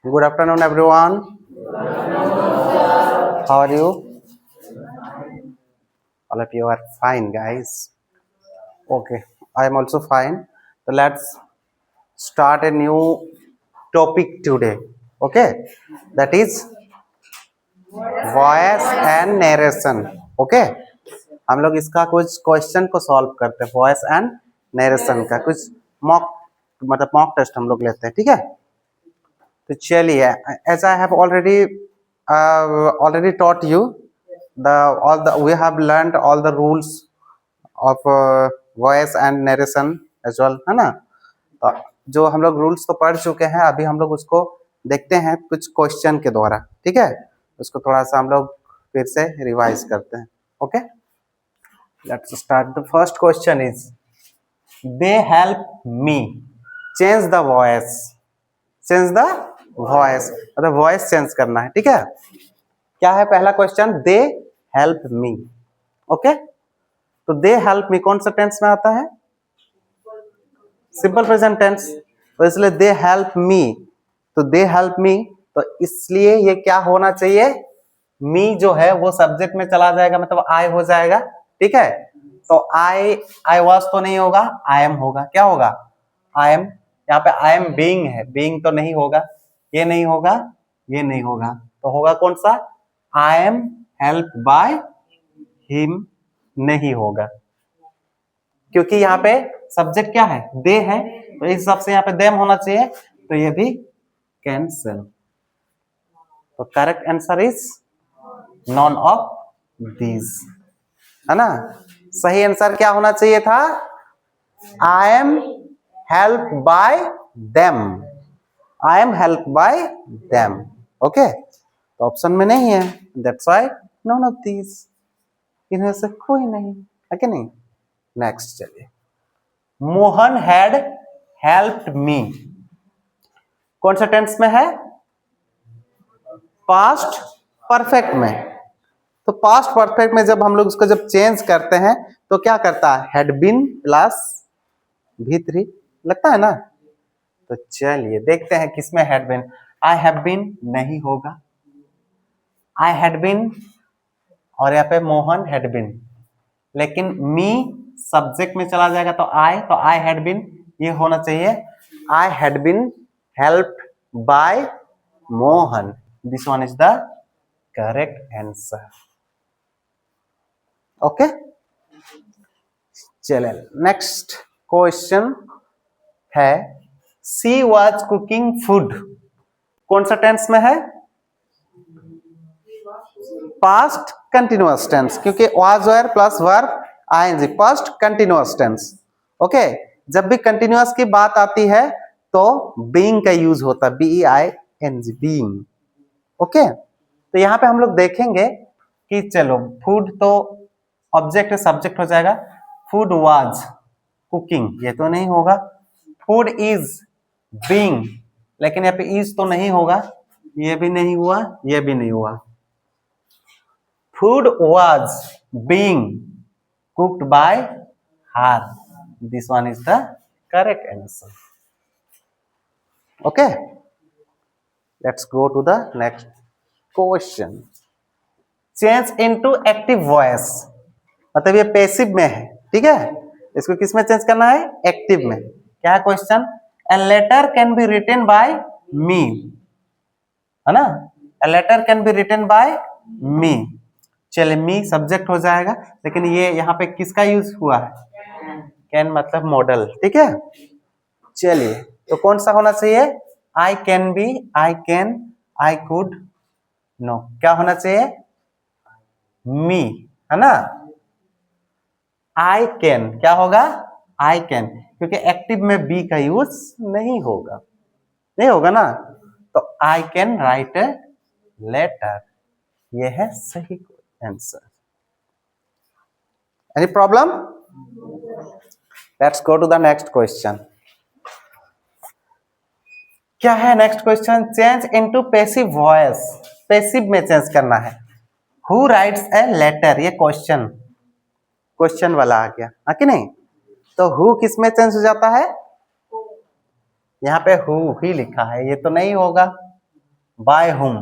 Good afternoon, everyone. How are you? All of you are fine, guys. Okay, I am also fine. So let's start a new topic today. Okay, that is voice and narration. Okay, हम लोग इसका कुछ question को solve करते हैं. Voice and narration का कुछ mock test हम लोग लेते हैं. ठीक है, तो चलिए, as I have already taught you we have learned all the rules of voice and narration as well, है ना. तो जो हम लोग रूल्स तो पढ़ चुके हैं, अभी हम लोग उसको देखते हैं कुछ क्वेश्चन के द्वारा. ठीक है, उसको थोड़ा सा हम लोग फिर से रिवाइज करते हैं. Okay, let's start. The first question is they help me change the voice. Change the voice मतलब वॉइस चेंज करना है. ठीक है, क्या है पहला question? They help me. Okay, तो दे हेल्प मी कौन सा टेंस में आता है? Simple present tense. तो इसलिए दे हेल्प मी, तो दे हेल्प मी, तो इसलिए ये क्या होना चाहिए? मी जो है वो सब्जेक्ट में चला जाएगा, मतलब आई हो जाएगा. ठीक है, तो आई वॉज तो नहीं होगा, आई एम होगा. क्या होगा? I am. यहाँ पे आई एम बीइंग है, बीइंग तो नहीं होगा, ये नहीं होगा, ये नहीं होगा, तो होगा कौन सा? I am help by him नहीं होगा, क्योंकि यहाँ पे सब्जेक्ट क्या है? दे है, तो इस हिसाब से यहाँ पे देम होना चाहिए, तो ये भी कैंसल. तो correct answer is none of these, है ना. सही आंसर क्या होना चाहिए था? I am help by them. I am help by them. Okay, तो ऑप्शन में नहीं है, that's why none of these. इनमें से कोई नहीं है कि नहीं. नेक्स्ट चलिए. मोहन हैड हेल्प्ड मी कौन सा टेंस में है? पास्ट परफेक्ट में. तो पास्ट परफेक्ट में जब हम लोग उसको जब चेंज करते हैं तो क्या करता है? हैड बीन प्लस V3 लगता है ना. तो चलिए देखते हैं किसमें had been. I have been नहीं होगा, आई हैड बीन, और यहाँ पे मोहन हैड बीन, लेकिन मी सब्जेक्ट में चला जाएगा तो आई हैड बीन ये होना चाहिए. I had been help by Mohan. This one is the correct answer. Okay, चलिए नेक्स्ट क्वेश्चन है सी वाज कुकिंग फूड कौन सा टेंस में है? पास्ट कंटिन्यूअस टेंस, क्योंकि was were plus verb ING, past continuous tense. Okay, जब भी continuous की बात आती है तो बीइंग का यूज होता है, BEING, बीइंग. ओके, तो यहाँ पे हम लोग देखेंगे कि चलो फूड तो ऑब्जेक्ट है, सब्जेक्ट हो जाएगा. फूड वाज कुकिंग ये तो नहीं होगा. फूड इज बीइंग, लेकिन यहाँ पे इज तो नहीं होगा, ये भी नहीं हुआ, ये भी नहीं हुआ. Food was being cooked by her. This one is the correct answer. Okay, let's go to the next question. Change into active voice मतलब ये पैसिव में है. ठीक है, इसको किस में चेंज करना है? एक्टिव में. क्या है question? A letter can be written by me, है ना. A letter can be written by me. चलिए मी सब्जेक्ट हो जाएगा, लेकिन ये यहाँ पे किसका यूज हुआ है? कैन मतलब मॉडल. ठीक है, चलिए तो कौन सा होना चाहिए? I can be, I can, I could, no. क्या होना चाहिए? मी, है ना. आई कैन क्या होगा? आई कैन, क्योंकि एक्टिव में बी का यूज नहीं होगा, नहीं होगा ना. तो I can write a letter, ये है सही answer. Any problem? Let's go to the next question. क्या है next question? Change into passive voice. Passive में चेंज करना है. Who writes a letter? ये क्वेश्चन वाला आ गया, हाँ कि नहीं. तो who किस में चेंज हो जाता है? यहाँ पे who ही लिखा है, ये तो नहीं होगा, बाय हुम,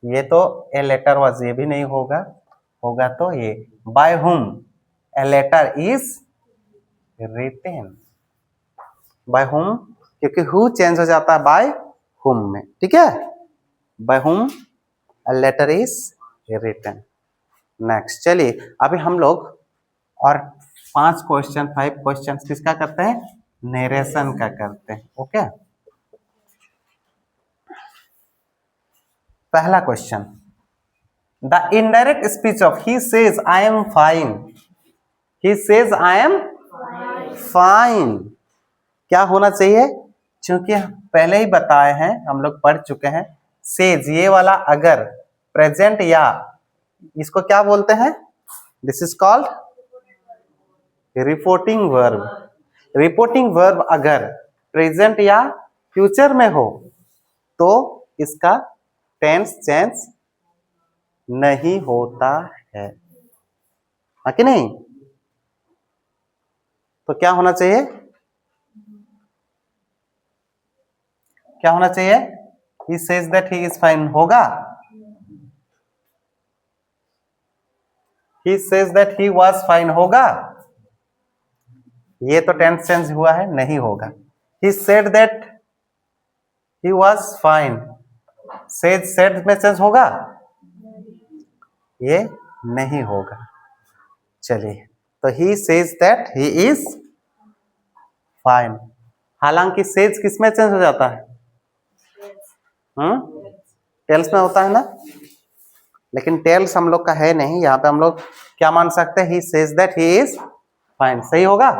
ये तो ए लेटर वाज, ये भी नहीं होगा, होगा तो ये by whom a letter is written, by whom, क्योंकि हु चेंज हो जाता है बाय हुम में, ठीक है, by whom a letter is written. Next, चलिए अभी हम लोग और 5 क्वेश्चन 5 क्वेश्चन किसका करते हैं, नरेशन का करते हैं। ओके, पहला question, the indirect speech of he says I am fine, he says I am fine, क्या होना चाहिए, क्योंकि पहले ही बताए हैं, हम लोग पढ़ चुके हैं, सेज ये वाला अगर प्रेजेंट या, इसको क्या बोलते हैं, this is called reporting verb, reporting verb अगर प्रेजेंट या फ्यूचर में हो तो इसका टेंस चेंज नहीं होता है, हाँ कि नहीं, तो क्या होना चाहिए, क्या होना चाहिए, he says that he is fine होगा, he says that he was fine होगा, ये तो टेंस चेंज हुआ है, नहीं होगा, he said that he was fine, said में चेंज होगा, ये नहीं होगा, चलिए, तो he says that he is fine, हालांकि says किस में चेंज हो जाता है, टेल्स में होता है ना, लेकिन टेल्स हम लोग का है नहीं, यहाँ पे हम लोग क्या मान सकते हैं, he says that he is fine, सही होगा,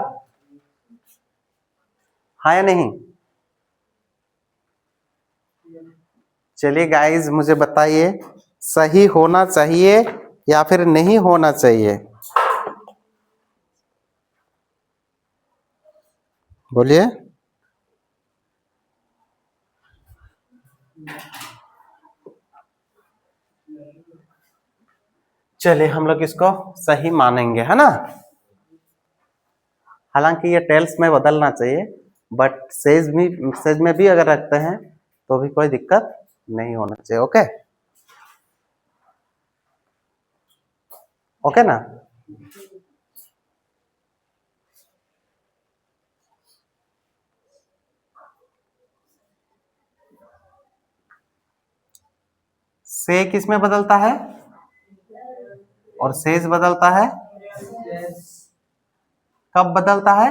हाँ या नहीं, चलिए गाइस मुझे बताइए सही होना चाहिए या फिर नहीं होना चाहिए, बोलिए, चलिए हम लोग इसको सही मानेंगे, है ना, हालांकि ये टेल्स में बदलना चाहिए, बट सेज में भी अगर रखते हैं तो भी कोई दिक्कत नहीं होना चाहिए, ओके, ओके ना, से किस में बदलता है और सेज बदलता है, कब बदलता है,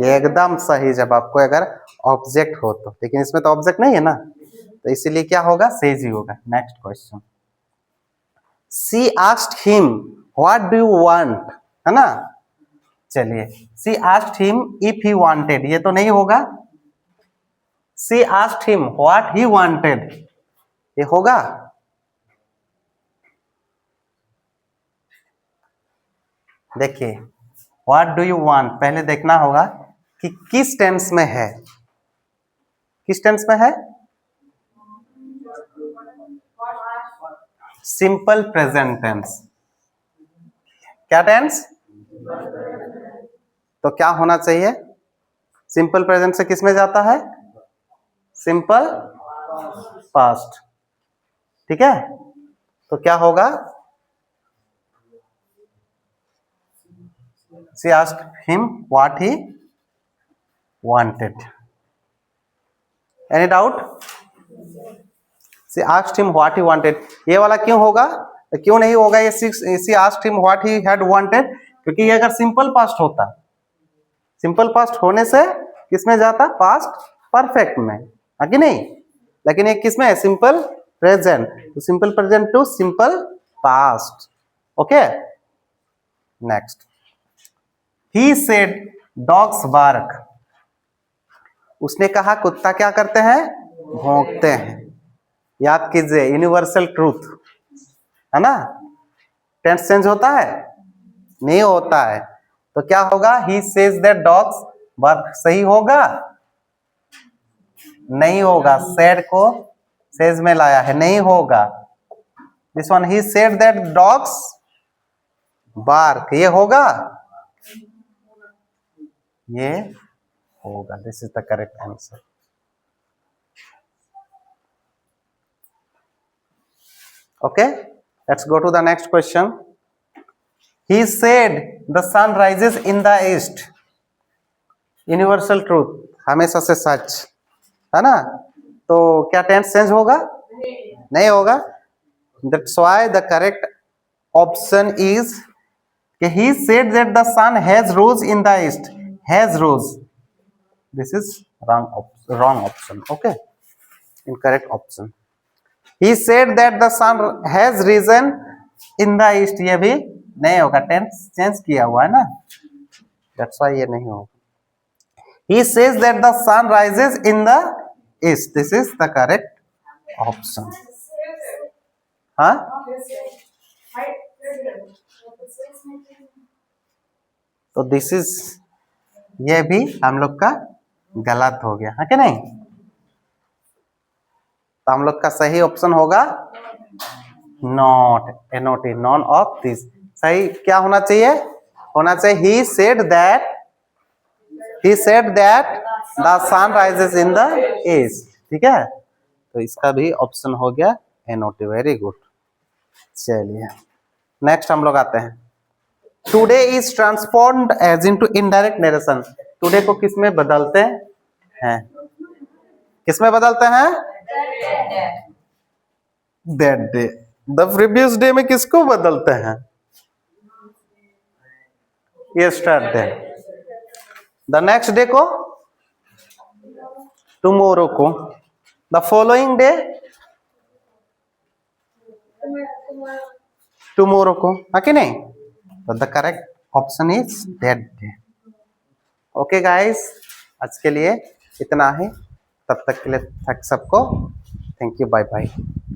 एकदम सही जवाब, कोई अगर ऑब्जेक्ट हो तो, लेकिन इसमें तो ऑब्जेक्ट नहीं है ना, तो इसीलिए क्या होगा, सेज ही होगा। Next question, she asked him what do you want, है ना, चलिए, she asked him if he wanted, ये तो नहीं होगा, she asked him what he wanted, ये होगा, देखिए व्हाट डू यू वांट पहले देखना होगा कि किस टेंस में है, किस टेंस में है, सिंपल प्रेजेंट टेंस, क्या टेंस, तो क्या होना चाहिए, सिंपल प्रेजेंट से किस में जाता है, सिंपल पास्ट, ठीक है, तो क्या होगा, she asked him what he wanted, any doubt, she asked him what he wanted, ये वाला क्यों होगा, क्यों नहीं होगा ये, she asked him what he had wanted, क्योंकि ये अगर सिंपल पास्ट होता, सिंपल पास्ट होने से किसमें जाता, पास्ट परफेक्ट में, है कि नहीं, लेकिन ये किसमें है, सिंपल प्रेजेंट, तो simple present to simple past, okay, next, he said dogs bark, उसने कहा कुत्ता क्या करते हैं, भौंकते हैं, याद कीजिए यूनिवर्सल ट्रूथ, है ना, टेंस चेंज होता है, नहीं होता है, तो क्या होगा, he says that dogs bark, सही होगा, नहीं होगा, said को says में लाया है, नहीं होगा, this one he said that dogs bark, ये होगा, ये होगा। This is the correct answer. Okay, let's go to the next question. He said the sun rises in the east. Universal truth, हमेशा से सच, है ना? तो क्या टेंस चेंज होगा? नहीं होगा। That's why the correct option is he said that the sun has rose in the east. Has rose. This is wrong option. Okay, incorrect option. He said that the sun has risen in the east. ये भी नहीं होगा, tense change किया हुआ है ना, that's why ये नहीं होगा। He says that the sun rises in the east. This is the correct option. हाँ, तो दिस इज, ये भी हम लोग का गलत हो गया है कि नहीं? तो हम लोग का सही ऑप्शन होगा not, NOT, none of this. सही क्या होना चाहिए? होना चाहिए he said that the sun rises in the east। ठीक है, तो इसका भी ऑप्शन हो गया एनओटी। Very good. चलिए नेक्स्ट हम लोग आते हैं। Today is transformed as into indirect narration. Today को किस में बदलते हैं? किस में बदलते हैं? That day. The previous day में किसको बदलते हैं? यस्टरडे। द नेक्स्ट डे को टुमारो को। द फॉलोइंग डे टुमारो को, है कि नहीं? तो the correct option is that day. Okay guys, आज के लिए इतना ही। तब तक के लिए सबको थैंक यू, बाय बाय।